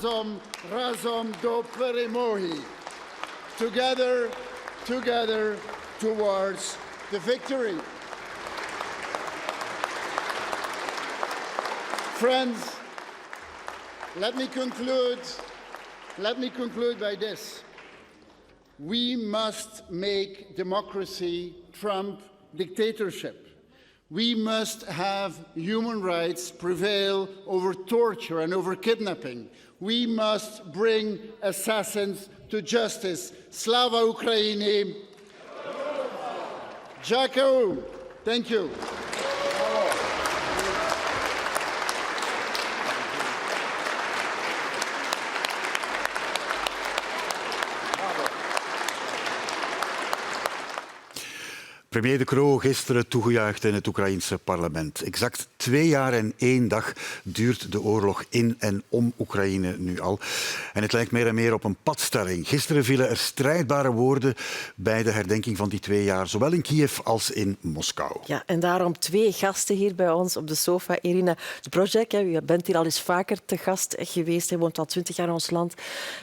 razom do перемоги. Together towards the victory. Friends, let me conclude by this. We must make democracy trump dictatorship. We must have human rights prevail over torture and over kidnapping. We must bring assassins to justice. Slava Ukraini! Dziękuję. Thank you. Premier De Croo gisteren toegejuicht in het Oekraïense parlement. Exact 2 jaar en 1 dag duurt de oorlog in en om Oekraïne nu al. En het lijkt meer en meer op een padstelling. Gisteren vielen er strijdbare woorden bij de herdenking van die 2 jaar, zowel in Kiev als in Moskou. Ja, en daarom 2 gasten hier bij ons op de sofa. Irina Zbrojek, u bent hier al eens vaker te gast geweest. Hij woont al 20 jaar in ons land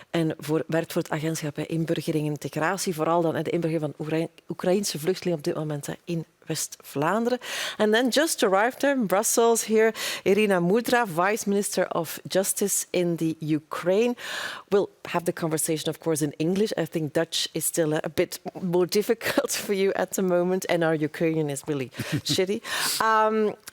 en werkt voor het agentschap Inburgering en Integratie. Vooral dan de inburgering van Oekraïense vluchtelingen op dit moment in West-Vlaanderen. And then just arrived there in Brussels here, Irina Mudra, Vice Minister of Justice in the Ukraine. We'll have the conversation, of course, in English. I think Dutch is still a bit more difficult for you at the moment, and our Ukrainian is really shitty.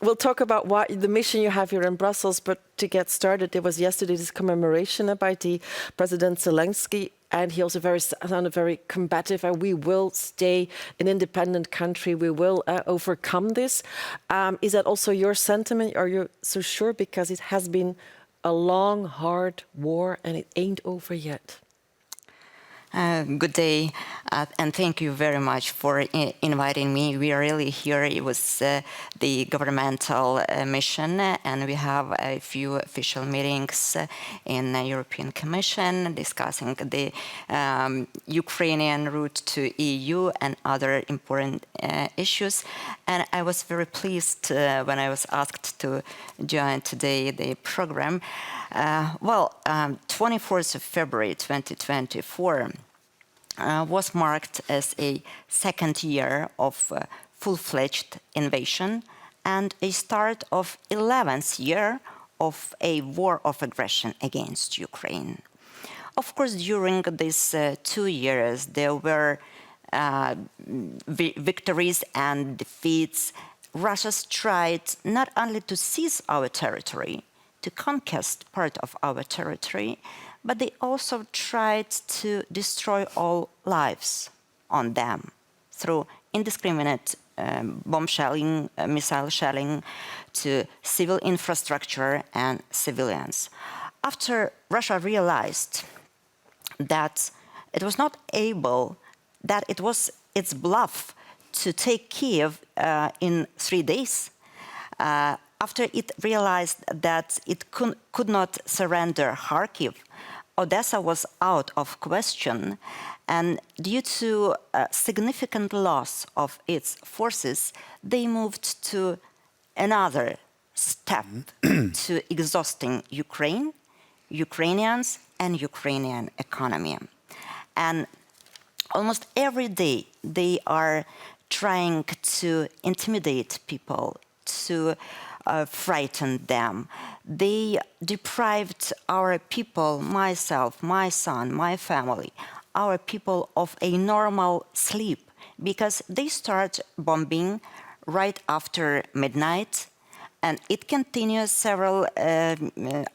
We'll talk about the mission you have here in Brussels, but to get started, there was yesterday this commemoration by the President Zelensky. And he also sounded very combative. We will stay an independent country. We will overcome this. Is that also your sentiment? Are you so sure? Because it has been a long, hard war and it ain't over yet. Good day, and thank you very much for inviting me. We are really here. It was the governmental mission, and we have a few official meetings in the European Commission discussing the Ukrainian route to EU and other important issues. And I was very pleased when I was asked to join today the program. 24th of February 2024 was marked as a second year of full-fledged invasion and a start of 11th year of a war of aggression against Ukraine. Of course, during these 2 years, there were victories and defeats. Russia tried not only to seize our territory, to conquest part of our territory, but they also tried to destroy all lives on them through indiscriminate bomb shelling, missile shelling to civil infrastructure and civilians. After Russia realized that it was not able, that it was its bluff to take Kiev in 3 days, after it realized that it could not surrender Kharkiv, Odessa was out of question, and due to significant loss of its forces, they moved to another step to exhausting Ukraine, Ukrainians, and Ukrainian economy. And almost every day they are trying to intimidate people, to frighten them. They deprived our people, myself, my son, my family, our people of a normal sleep because they start bombing right after midnight and it continues several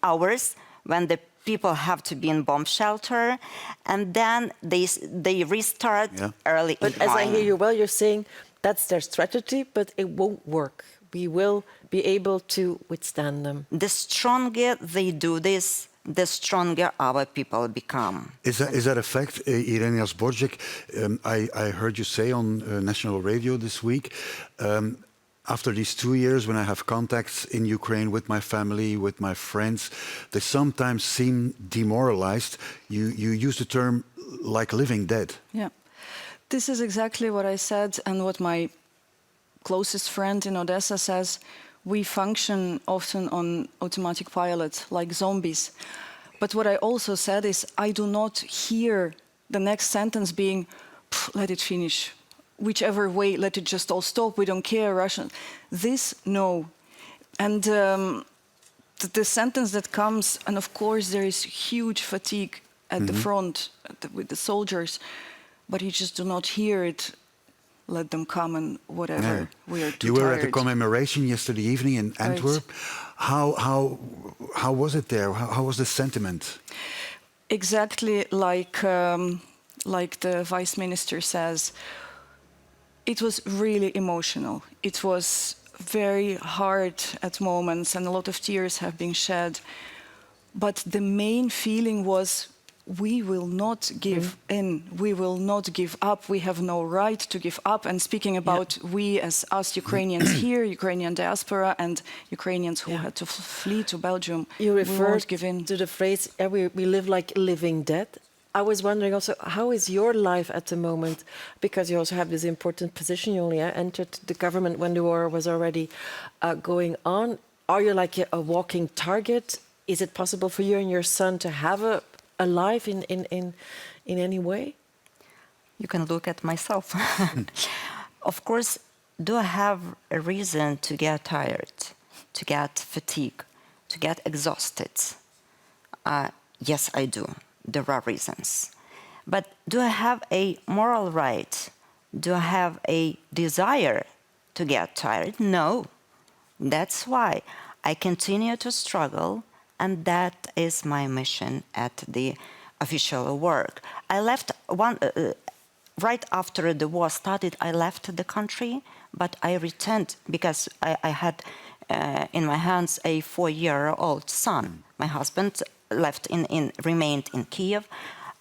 hours when the people have to be in bomb shelter and then they restart early in the morning. But as I hear you well, you're saying that's their strategy, but it won't work. We will be able to withstand them. The stronger they do this, the stronger our people become. Is that a fact, Irina Zbrojek? I heard you say on national radio this week, after these 2 years, when I have contacts in Ukraine with my family, with my friends, they sometimes seem demoralized. You use the term like living dead. Yeah, this is exactly what I said and what my closest friend in Odessa says. We function often on automatic pilot, like zombies. But what I also said is I do not hear the next sentence being, let it finish. Whichever way, let it just all stop. We don't care, Russian. This, no. And the sentence that comes, and of course there is huge fatigue at the front with the soldiers, but you just do not hear it. Let them come and whatever. We are too You were tired. at the commemoration yesterday evening in Antwerp. How was it there? How was the sentiment? Exactly like the Vice Minister says, it was really emotional. It was very hard at moments and a lot of tears have been shed. But the main feeling was, we will not give in. We will not give up. We have no right to give up. And speaking about we as us Ukrainians here, Ukrainian diaspora and Ukrainians who had to flee to Belgium, You we referred won't give in. to the phrase, we live like living dead. I was wondering also, how is your life at the moment? Because you also have this important position. You only entered the government when the war was already going on. Are you like a walking target? Is it possible for you and your son to have a life in any way? You can look at myself. Of course, do I have a reason to get tired, to get fatigued, to get exhausted? Yes, I do. There are reasons. But do I have a moral right? Do I have a desire to get tired? No. That's why I continue to struggle, and that is my mission at the official work. I left right after the war started, I left the country, but I returned because I had in my hands a 4-year-old son. My husband remained in Kiev.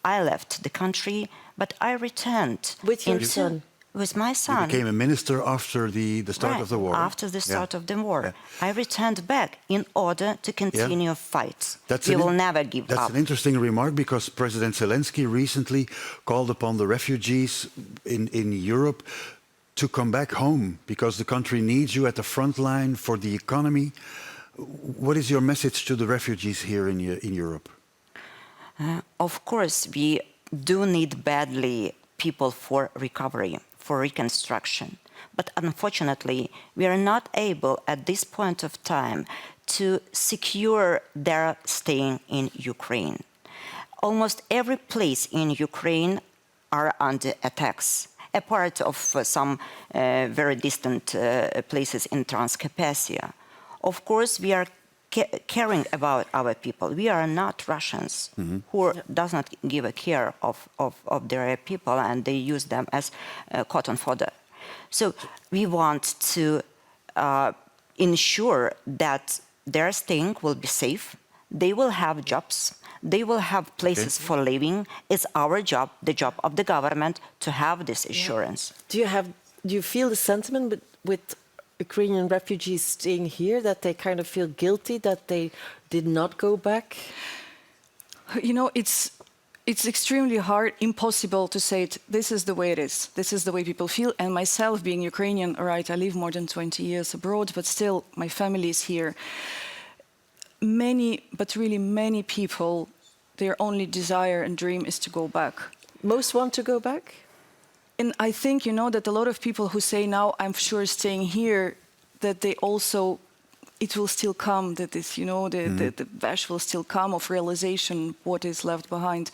I left the country, but I returned. With your son? With my son. You became a minister after the start of the war. After the start of the war. I returned back in order to continue fights. We will never give up. That's an interesting remark, because President Zelensky recently called upon the refugees in Europe to come back home because the country needs you at the front line for the economy. What is your message to the refugees here in Europe? Of course, we do need badly people for recovery, for reconstruction. But unfortunately, we are not able at this point of time to secure their staying in Ukraine. Almost every place in Ukraine are under attacks, apart of some very distant places in Transcarpathia. Of course, we are caring about our people. We are not Russians who does not give a care of their people, and they use them as cotton fodder. So we want to ensure that their staying will be safe. They will have jobs. They will have places for living. It's our job, the job of the government, to have this assurance. Do you feel the sentiment with Ukrainian refugees staying here, that they kind of feel guilty that they did not go back? You know, it's extremely hard, impossible to say it. This is the way it is. This is the way people feel. And myself, being Ukrainian, right, I live more than 20 years abroad, but still my family is here. Many, but really many people, their only desire and dream is to go back. Most want to go back? And I think, you know, that a lot of people who say now, I'm sure staying here, that they also, it will still come, that this, you know, the bash will still come of realization what is left behind.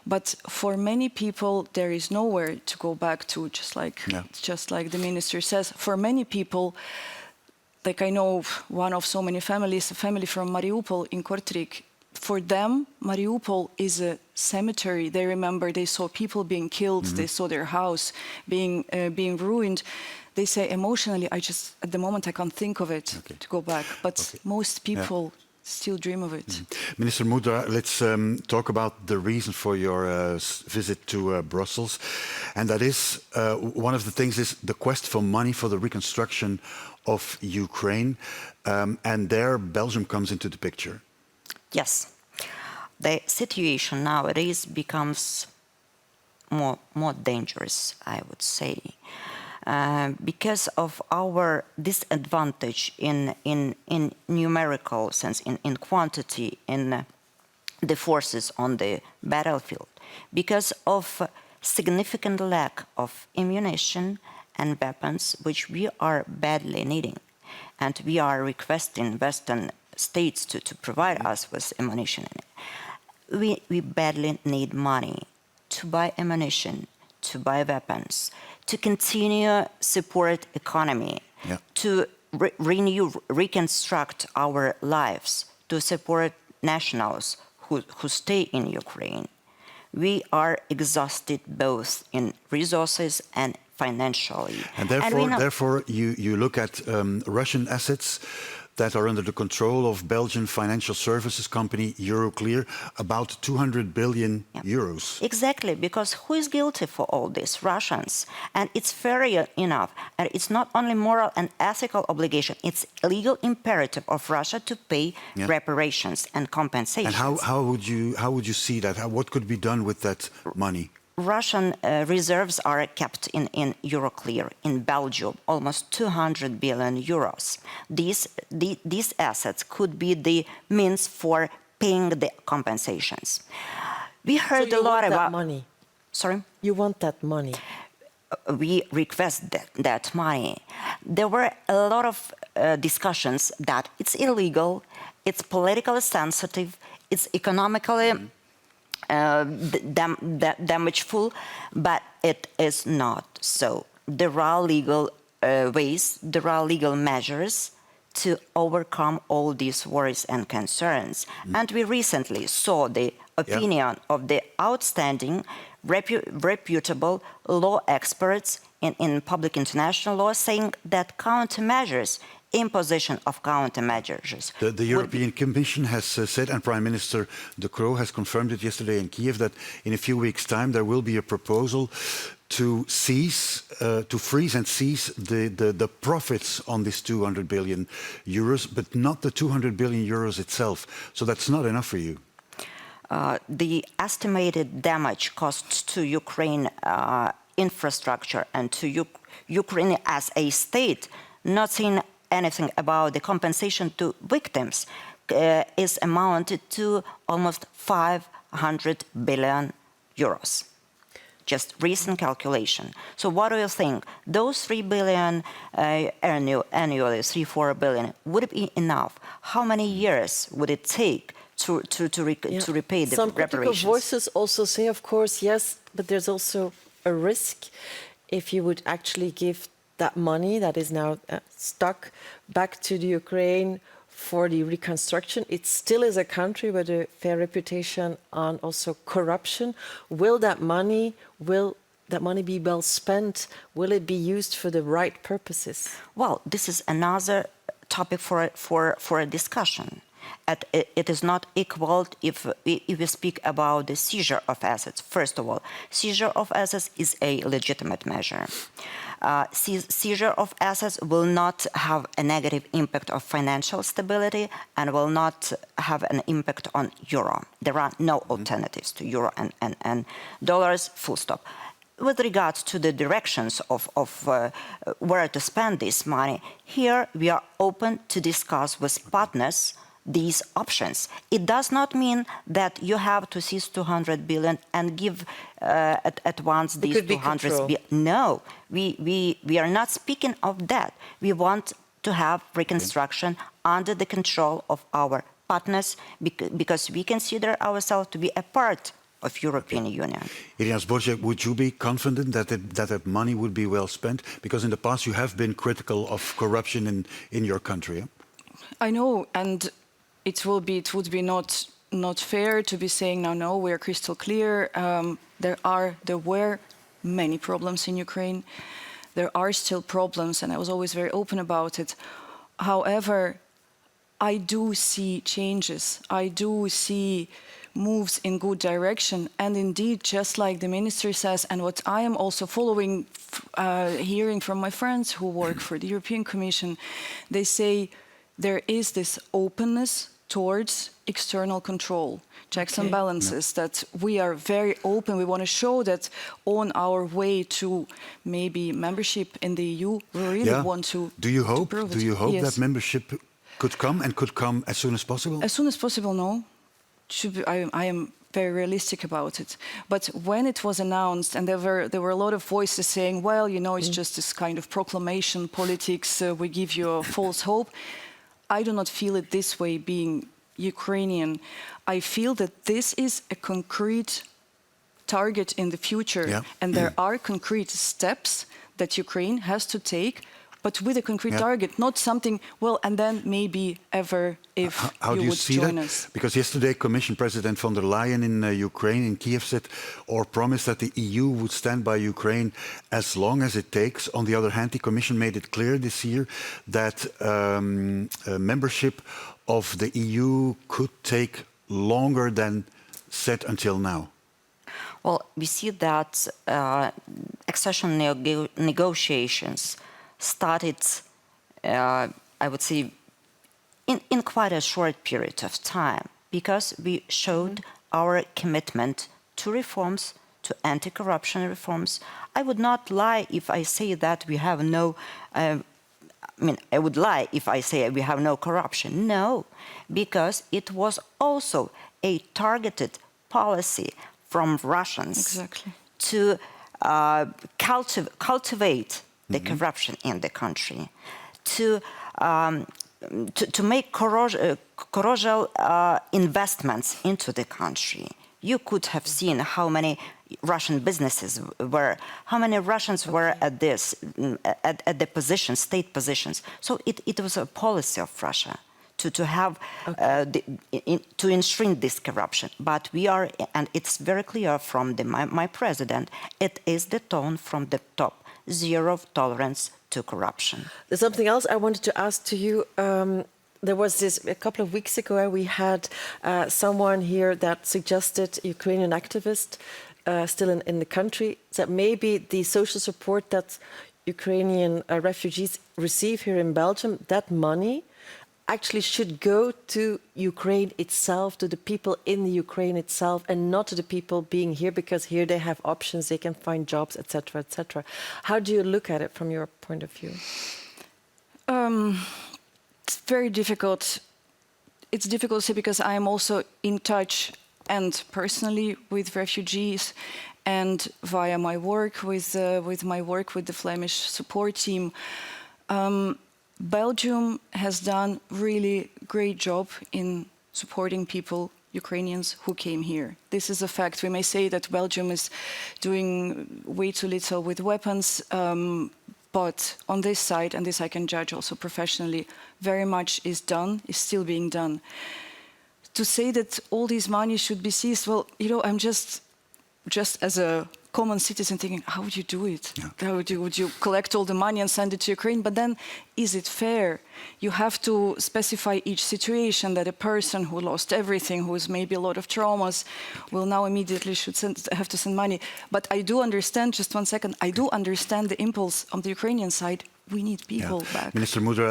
But for many people, there is nowhere to go back to, just like the minister says. For many people, like I know one of so many families, a family from Mariupol in Kortrijk, for them, Mariupol is a cemetery. They remember they saw people being killed, they saw their house being ruined. They say emotionally, at the moment I can't think of it to go back. But most people still dream of it. Minister Mudra, let's talk about the reason for your visit to Brussels. And that is, one of the things is the quest for money for the reconstruction of Ukraine. And there Belgium comes into the picture. Yes, the situation nowadays becomes more dangerous, I would say, because of our disadvantage in numerical sense, in quantity, in the forces on the battlefield because of significant lack of ammunition and weapons, which we are badly needing. And we are requesting Western states to provide us with ammunition. We badly need money to buy ammunition, to buy weapons, to continue support economy, to reconstruct our lives, to support nationals who stay in Ukraine. We are exhausted both in resources and financially. And therefore you look at Russian assets that are under the control of Belgian financial services company Euroclear, about 200 billion euros. Exactly, because who is guilty for all this? Russians. And it's fair enough. And it's not only moral and ethical obligation, it's a legal imperative of Russia to pay reparations and compensations. And how would you see that? What could be done with that money? Russian reserves are kept in Euroclear, in Belgium, almost 200 billion euros. These assets could be the means for paying the compensations. We heard a lot about that money. Sorry? You want that money? We request that money. There were a lot of discussions that it's illegal, it's politically sensitive, it's economically damageful, but it is not so. There are legal ways, there are legal measures to overcome all these worries and concerns. And we recently saw the opinion of the outstanding, reputable law experts in public international law saying that countermeasures, imposition of countermeasures. The European Commission has said, and Prime Minister De Croo has confirmed it yesterday in Kiev, that in a few weeks' time there will be a proposal to freeze and seize the profits on this 200 billion euros, but not the 200 billion euros itself. So that's not enough for you. The estimated damage costs to Ukraine infrastructure and to Ukraine as a state, not saying anything about the compensation to victims, is amounted to almost 500 billion euros. Just recent calculation. So what do you think? Those 3 billion annually, 4 billion, would it be enough? How many years would it take to repay the Some reparations? critical voices also say, of course, yes, but there's also a risk if you would actually give that money that is now stuck back to the Ukraine for the reconstruction. It still is a country with a fair reputation on also corruption. Will that money be well spent? Will it be used for the right purposes? Well, this is another topic for a discussion. It is not equal if we speak about the seizure of assets. First of all, seizure of assets is a legitimate measure. Seizure of assets will not have a negative impact of financial stability and will not have an impact on euro. There are no alternatives to euro and dollars, full stop. With regards to the directions of where to spend this money, here we are open to discuss with partners these options. It does not mean that you have to seize 200 billion and give at once these 200 billion. No, we are not speaking of that. We want to have reconstruction under the control of our partners because we consider ourselves to be a part of European Union. Irina Zborjek, would you be confident that money would be well spent? Because in the past you have been critical of corruption in your country. I know, and it would be not fair to be saying no, we're crystal clear. There were many problems in Ukraine. There are still problems, and I was always very open about it. However, I do see changes. I do see moves in good direction. And indeed, just like the minister says, and what I am also following, hearing from my friends who work for the European Commission, they say there is this openness towards external control, checks and balances, that we are very open. We want to show that on our way to maybe membership in the EU, we really want to Do you hope yes. that membership could come as soon as possible? As soon as possible, no. I am very realistic about it. But when it was announced, and there were a lot of voices saying, well, you know, it's just this kind of proclamation politics, we give you a false hope. I do not feel it this way, being Ukrainian. I feel that this is a concrete target in the future, and there are concrete steps that Ukraine has to take, but with a concrete target, not something, well, and then maybe ever if How do you would see join that? us. Because yesterday, Commission President von der Leyen in Ukraine, in Kiev, said or promised that the EU would stand by Ukraine as long as it takes. On the other hand, the Commission made it clear this year that membership of the EU could take longer than set until now. Well, we see that accession negotiations started, I would say, in quite a short period of time, because we showed our commitment to reforms, to anti-corruption reforms. I would not lie if I say that we have no, I would lie if I say we have no corruption. No, because it was also a targeted policy from Russians to cultivate the corruption in the country, to make corrosive investments into the country. You could have seen how many Russian businesses were, how many Russians were at the positions, state positions. So it was a policy of Russia to have to enshrine this corruption. But we are, and it's very clear from my president, it is the tone from the top: zero tolerance to corruption. There's something else I wanted to ask to you. There was this, a couple of weeks ago, we had someone here that suggested, Ukrainian activist, still in the country, that maybe the social support that Ukrainian refugees receive here in Belgium, that money actually should go to Ukraine itself, to the people in the Ukraine itself, and not to the people being here, because here they have options, they can find jobs, etc., etc. How do you look at it from your point of view? It's very difficult. It's difficult to say, because I am also in touch and personally with refugees, and via my work with the Flemish support team. Belgium has done really great job in supporting people, Ukrainians who came here. This is a fact. We may say that Belgium is doing way too little with weapons, but on this side, and this I can judge also professionally, very much is done, is still being done. To say that all these money should be seized, well, you know, I'm just as a common citizen thinking, how would you do it? How would you collect all the money and send it to Ukraine? But then, is it fair? You have to specify each situation, that a person who lost everything, who has maybe a lot of traumas, will now immediately have to send money. But I do understand, just 1 second, I do understand the impulse on the Ukrainian side. We need people back. Minister Mudra,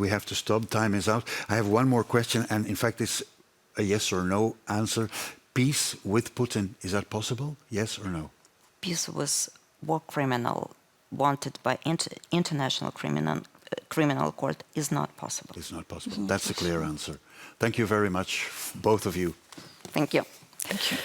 we have to stop. Time is out. I have one more question, and in fact, it's a yes or no answer. Peace with Putin, is that possible? Yes or no? Peace with war criminal wanted by international criminal court is not possible. It's not possible. That's a clear answer. Thank you very much, both of you. Thank you. Thank you.